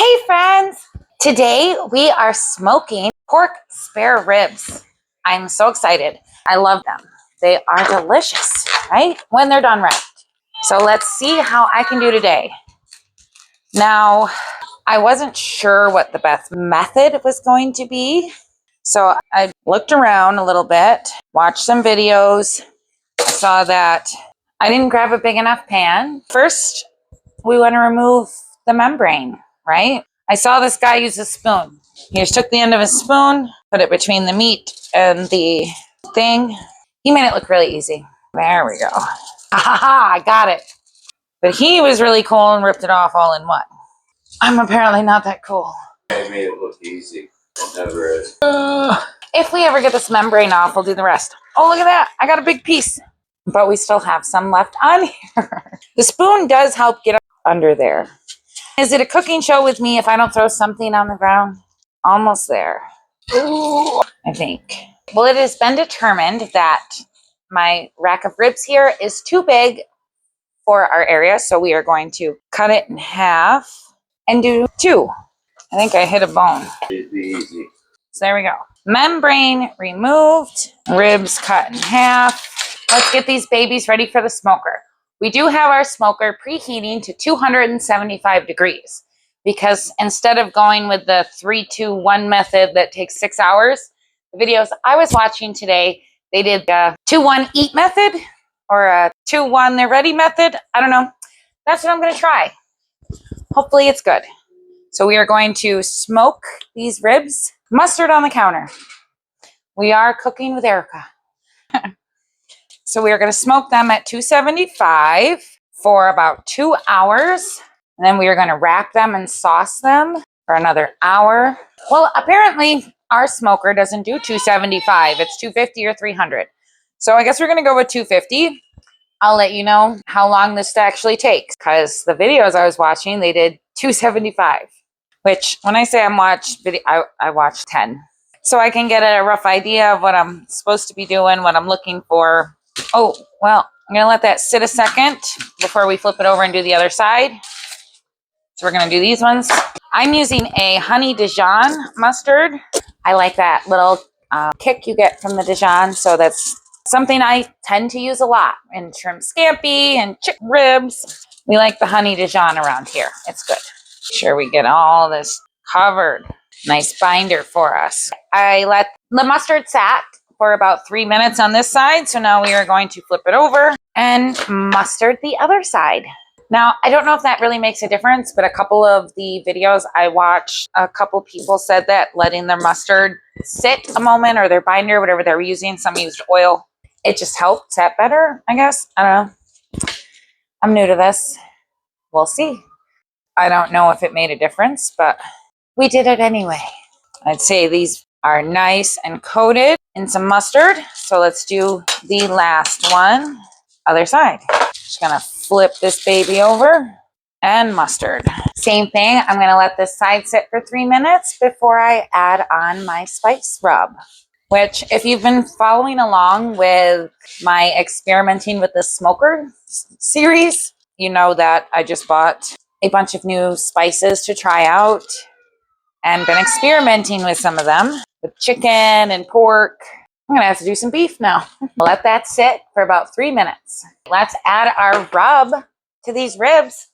Hey friends! Today we are smoking pork spare ribs. I'm so excited. I love them. They are delicious, right? When they're done right. So let's see how I can do today. Now, I wasn't sure what the best method was going to be. So I looked around a little bit, watched some videos. I saw that I didn't grab a big enough pan. First, we want to remove the membrane, right? I saw this guy use a spoon. He just took the end of his spoon, put it between the meat and the thing. He made it look really easy. There we go. Ha ha ha, I got it. But he was really cool and ripped it off all in one. I'm apparently not that cool. I made it look easy. It never is. If we ever get this membrane off, we'll do the rest. Oh, look at that. I got a big piece. But we still have some left on here. The spoon does help get under there. Is it a cooking show with me if I don't throw something on the ground? Almost there. Ooh, I think. Well, it has been determined that my rack of ribs here is too big for our area, so we are going to cut it in half and do two. I think I hit a bone. It'd be easy. So there we go. Membrane removed, ribs cut in half. Let's get these babies ready for the smoker. We do have our smoker preheating to 275 degrees because instead of going with the 3-2-1 method that takes 6 hours, the videos I was watching today, they did a 2-1 eat method or a 2-1 they're ready method. I don't know. That's what I'm going to try. Hopefully it's good. So we are going to smoke these ribs. Mustard on the counter. We are cooking with Erica. So we are going to smoke them at 275 for about 2 hours. And then we are going to wrap them and sauce them for another hour. Well, apparently our smoker doesn't do 275. It's 250 or 300. So I guess we're going to go with 250. I'll let you know how long this actually takes because the videos I was watching, they did 275. Which, when I say I watched 10. So I can get a rough idea of what I'm supposed to be doing, what I'm looking for. Oh, well, I'm going to let that sit a second before we flip it over and do the other side. So we're going to do these ones. I'm using a honey Dijon mustard. I like that little kick you get from the Dijon. So that's something I tend to use a lot in shrimp scampi and chicken ribs. We like the honey Dijon around here. It's good. Make sure we get all this covered. Nice binder for us. I let the mustard sat for about 3 minutes on this side. So now we are going to flip it over and mustard the other side. Now, I don't know if that really makes a difference, but a couple of the videos I watched, a couple people said that letting their mustard sit a moment or their binder, whatever they were using, some used oil, it just helped set better, I guess. I don't know. I'm new to this. We'll see. I don't know if it made a difference, but we did it anyway. I'd say these are nice and coated in some mustard. So let's do the last one, other side. Just gonna flip this baby over and mustard. Same thing, I'm gonna let this side sit for 3 minutes before I add on my spice rub. Which, if you've been following along with my experimenting with the smoker series, you know that I just bought a bunch of new spices to try out and been experimenting with some of them with chicken and pork. I'm gonna have to do some beef now. Let that sit for about 3 minutes. Let's add our rub to these ribs.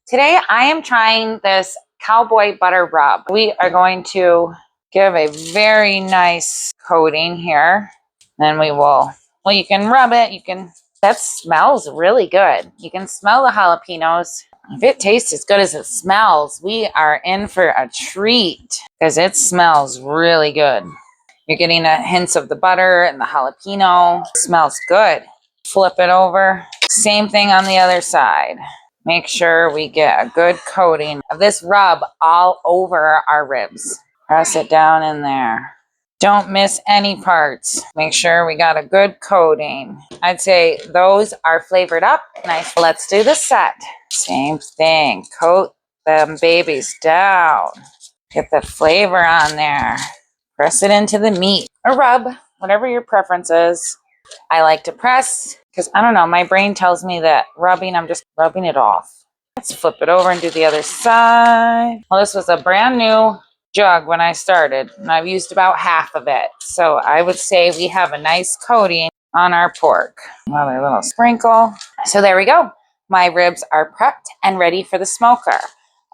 Today I am trying this Cowboy Butter rub. We are going to give a very nice coating here. Then we will, well, you can rub it. That smells really good. You can smell the jalapenos. If it tastes as good as it smells, we are in for a treat because it smells really good. You're getting a hints of the butter and the jalapeno. It smells good. Flip it over. Same thing on the other side. Make sure we get a good coating of this rub all over our ribs. Press it down in there. Don't miss any parts. Make sure we got a good coating. I'd say those are flavored up. Nice. Let's do the set. Same thing. Coat them babies down. Get the flavor on there. Press it into the meat. Or rub, whatever your preference is. I like to press because, I don't know, my brain tells me that rubbing, I'm just rubbing it off. Let's flip it over and do the other side. Well, this was a brand new jug when I started, and I've used about half of it. So I would say we have a nice coating on our pork. Another little sprinkle. So there we go. My ribs are prepped and ready for the smoker.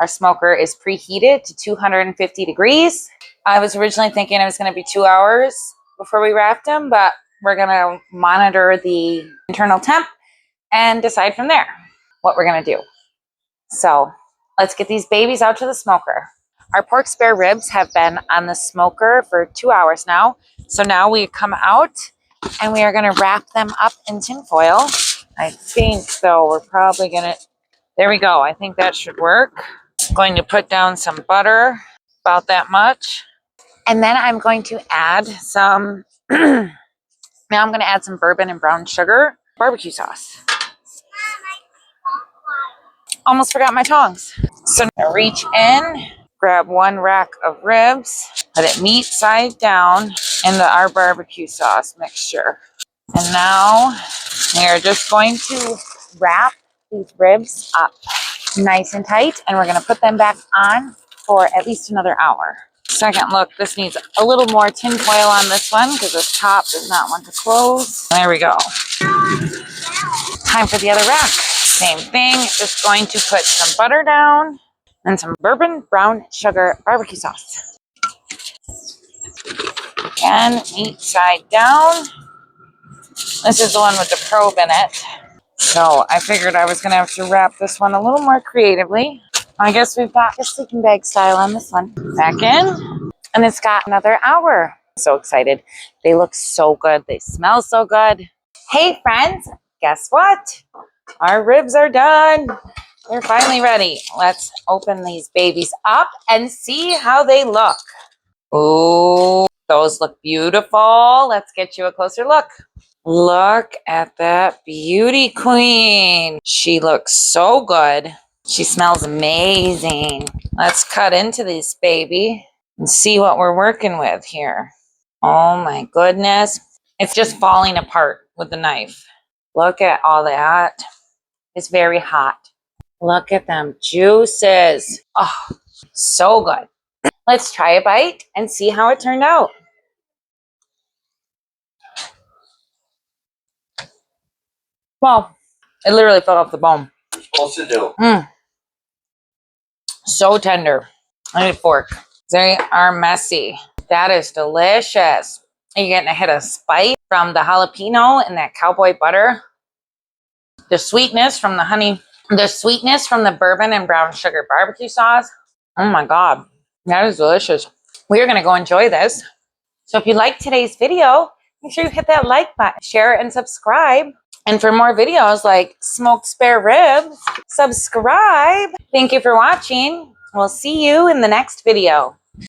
Our smoker is preheated to 250 degrees. I was originally thinking it was going to be 2 hours before we wrapped them, but we're going to monitor the internal temp and decide from there what we're going to do. So let's get these babies out to the smoker. Our pork spare ribs have been on the smoker for 2 hours now. So now we come out and we are going to wrap them up in tin foil. I think though we're probably going to, there we go. I think that should work. Going to put down some butter, about that much. And then I'm going to add some, now I'm going to add some bourbon and brown sugar barbecue sauce. Almost forgot my tongs. So I reach in, grab one rack of ribs, let it meat side down into our barbecue sauce mixture. And now we are just going to wrap these ribs up nice and tight, and we're going to put them back on for at least another hour. Second look, this needs a little more tin foil on this one because this top does not want to close. There we go. Time for the other rack. Same thing, just going to put some butter down and some bourbon brown sugar barbecue sauce. Again, meat side down. This is the one with the probe in it. So I figured I was going to have to wrap this one a little more creatively. I guess we've got the sleeping bag style on this one. Back in. And it's got another hour. So excited. They look so good. They smell so good. Hey friends, guess what? Our ribs are done. They're finally ready. Let's open these babies up and see how they look. Ooh, those look beautiful. Let's get you a closer look. Look at that beauty queen. She looks so good. She smells amazing. Let's cut into this baby and see what we're working with here. Oh my goodness. It's just falling apart with the knife. Look at all that. It's very hot. Look at them juices. Oh, so good. Let's try a bite and see how it turned out. Well, it literally fell off the bone. Supposed to do. So tender. I need a fork. They are messy. That is delicious. You're getting a hit of spice from the jalapeno and that cowboy butter. The sweetness from the honey. The sweetness from the bourbon and brown sugar barbecue sauce. Oh my God. That is delicious. We are going to go enjoy this. So if you liked today's video, make sure you hit that like button, share it, and subscribe. And for more videos like smoked spare ribs, subscribe. Thank you for watching. We'll see you in the next video.